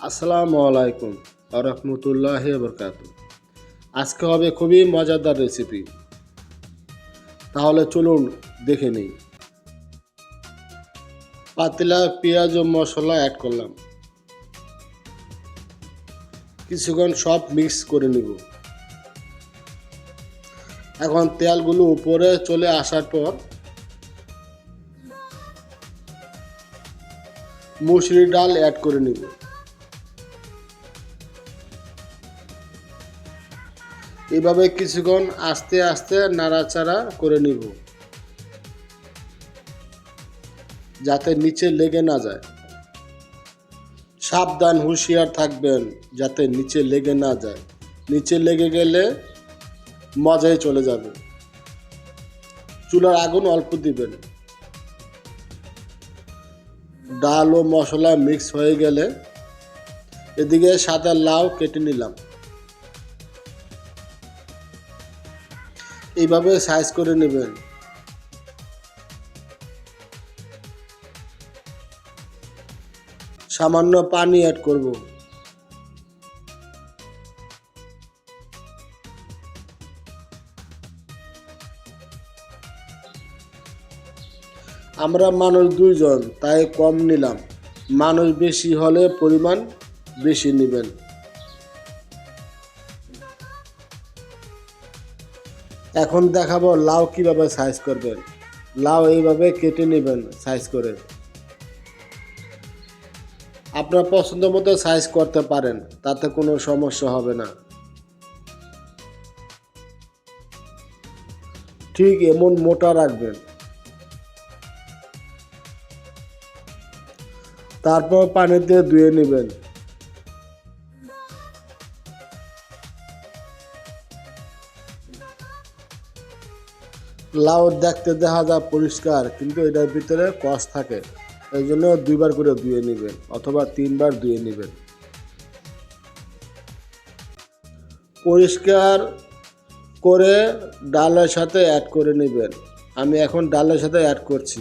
আসসালামু আলাইকুম রহমতুল্লাহি বরকাতু। আজকে হবে খুবই মজাদার রেসিপি, তাহলে চলুন দেখে নিই। পাতিলা পেঁয়াজ ও মশলা অ্যাড করলাম, কিছুক্ষণ সব মিক্স করে নিব। এখন তেলগুলো উপরে চলে আসার পর মুসুরি ডাল অ্যাড করে নিব। এভাবে কিছুক্ষণ আস্তে আস্তে নাড়াচাড়া করে নিব, যাতে নিচে লেগে না যায়। সাবধান, হুঁশিয়ার থাকবেন যাতে নিচে লেগে না যায়। নিচে লেগে গেলে মজাই চলে যাবে। চুলার আগুন অল্প দিবেন। ডাল ও মশলা মিক্স হয়ে গেলে এদিকে সাদা লাউ কেটে নিলাম। এইভাবে সাইজ করে নেবেন। সামান্য পানি অ্যাড করব। আমরা মানুষ 2 জন, তাই কম নিলাম। মানুষ বেশি হলে পরিমাণ বেশি নেবেন। এখন দেখাবো লাউ কিভাবে সাইজ করবেন। লাউ এইভাবে কেটে নেবেন সাইজ করে। আপনার পছন্দ মতো সাইজ করতে পারেন, তাতে কোনো সমস্যা হবে না। ঠিক এমন মোটা রাখবেন। তারপর পানিতে ধুয়ে নেবেন। লাউ দেখতে দেখা যায় পরিষ্কার, কিন্তু এটার ভিতরে কষ থাকে। এই জন্য 2 বার করে ধুয়ে নেবেন অথবা 3 বার ধুয়ে নেবেন। পরিষ্কার করে ডালের সাথে অ্যাড করে নেবেন। আমি এখন ডালের সাথে অ্যাড করছি।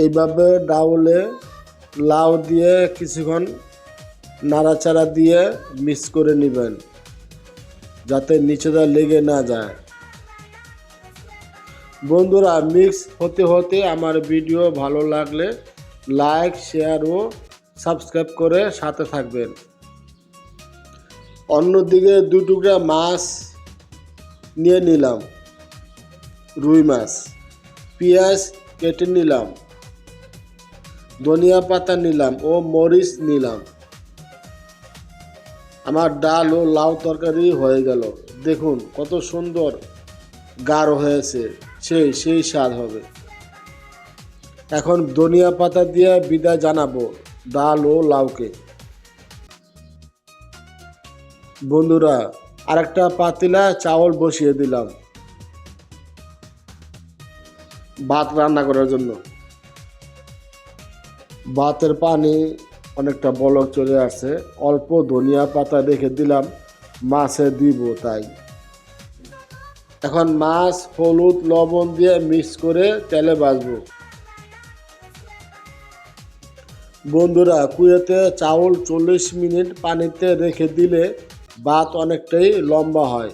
এইভাবে ডাউলে লাউ দিয়ে কিছুক্ষণ নাড়াচাড়া দিয়ে মিক্স করে নেবেন, যাতে নিচেটা লেগে না যায়। বন্ধুরা, মিক্স হতে হতে আমার ভিডিও ভালো লাগলে লাইক, শেয়ার ও সাবস্ক্রাইব করে সাথে থাকবেন। অন্যদিকে 2 টুকরা মাছ নিয়ে নিলাম, রুই মাছ। পেঁয়াজ কেটে নিলাম, ধনিয়া পাতা নিলাম ও মরিচ নিলাম। আমার ডাল ও লাউ তরকারি হয়ে গেল। দেখুন কত সুন্দর গাঢ় হয়েছে, সেই স্বাদ হবে। এখন ধনিয়া পাতা দিয়ে বিদায় জানাবো ডাল ও লাউকে। বন্ধুরা, আরেকটা পাতিলা চাউল বসিয়ে দিলাম ভাত রান্না করার জন্য। ভাতের পানি অনেকটা বলক চলে আসছে। অল্প ধনিয়া পাতা রেখে দিলাম, মাছে দিব তাই। এখন মাছ হলুদ লবণ দিয়ে মিক্স করে তেলে ভাজবো। বন্ধুরা, কুয়েতে চাউল 40 মিনিট পানিতে রেখে দিলে ভাত অনেকটাই লম্বা হয়।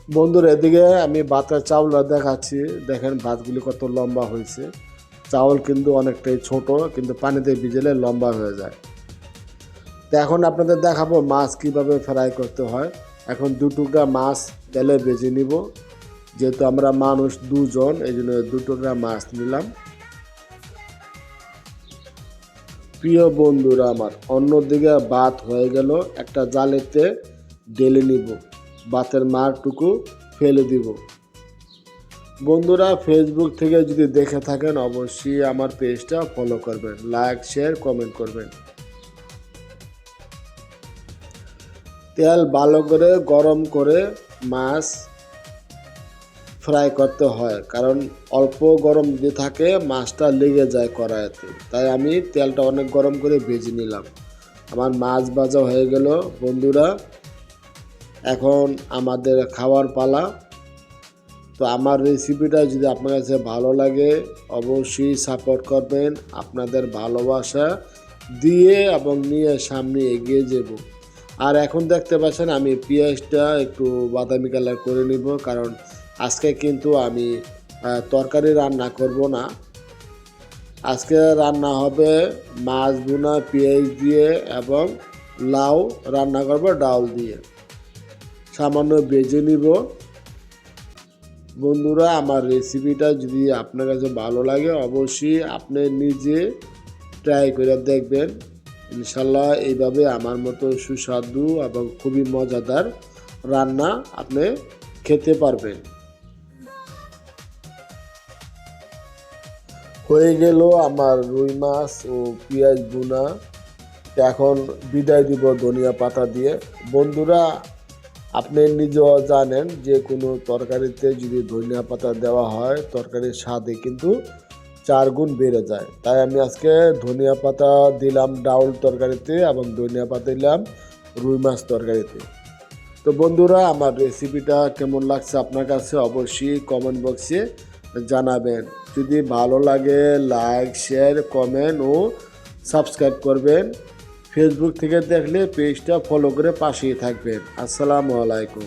বন্ধুরা, এদিকে আমি ভাতের চাউল দেখাচ্ছি। দেখেন ভাতগুলি কত লম্বা হয়েছে। চাউল কিন্তু অনেকটাই ছোট, কিন্তু পানিতে ভিজলে লম্বা হয়ে যায়। তো এখন আপনাদের দেখাবো মাছ কিভাবে ফ্রাই করতে হয়। এখন 2 টুকরা মাছ তেলে ভেজে নিব। যেহেতু আমরা মানুষ 2 জন, এই জন্য 2 টুকরা মাছ নিলাম। প্রিয় বন্ধুরা আমার, অন্যদিকে ভাত হয়ে গেল। একটা জালেতে ঢেলে নিব, ভাতের মারটুকু ফেলে দিব। বন্ধুরা, ফেসবুক থেকে যদি দেখে থাকেন অবশ্যই আমার পেজটা ফলো করবেন, লাইক শেয়ার কমেন্ট করবেন। তেল ভালো করে গরম করে মাছ ফ্রাই করতে হয়, কারণ অল্প গরম যদি থাকে মাছটা লেগে যায় কড়াইতে। তাই আমি তেলটা অনেক গরম করে ভেজে নিলাম। আমার মাছ ভাজা হয়ে গেল। বন্ধুরা, এখন আমাদের খাওয়ার পালা। তো আমার রেসিপিটা যদি আপনার কাছে ভালো লাগে অবশ্যই সাপোর্ট করবেন। আপনাদের ভালোবাসা দিয়ে এবং নিয়ে সামনে এগিয়ে যাব। আর এখন দেখতে পাচ্ছেন আমি পেঁয়াজটা একটু বাদামি কালার করে নিব, কারণ আজকে কিন্তু আমি তরকারি রান্না করব না। আজকে রান্না হবে মাছ ভুনা পেঁয়াজ দিয়ে এবং লাউ রান্না করব ডাল দিয়ে। সামান্য ভেজে নিব। বন্ধুরা, আমার রেসিপিটা যদি আপনার কাছে ভালো লাগে অবশ্যই আপনি নিজে ট্রাই করে দেখবেন। ইনশাল্লাহ এইভাবে আমার মতো সুস্বাদু এবং খুবই মজাদার রান্না আপনি খেতে পারবেন। হয়ে গেল আমার রুই মাছ ও পেঁয়াজ ভুনা। এখন বিদায় দিব ধনিয়া পাতা দিয়ে। বন্ধুরা, আপনি নিজেও জানেন যে কোনো তরকারিতে যদি ধনিয়া পাতা দেওয়া হয় তরকারির স্বাদে কিন্তু 4 গুণ বেড়ে যায়। তাই আমি আজকে ধনিয়া পাতা দিলাম ডাউল তরকারিতে এবং ধনিয়া পাতা দিলাম রুই মাছ তরকারিতে। তো বন্ধুরা, আমার রেসিপিটা কেমন লাগছে আপনার কাছে অবশ্যই কমেন্ট বক্সে জানাবেন। যদি ভালো লাগে লাইক শেয়ার কমেন্ট ও সাবস্ক্রাইব করবেন। ফেসবুক থেকে দেখলে পেজটা ফলো করে পাশেই থাকবেন। আসসালামু আলাইকুম।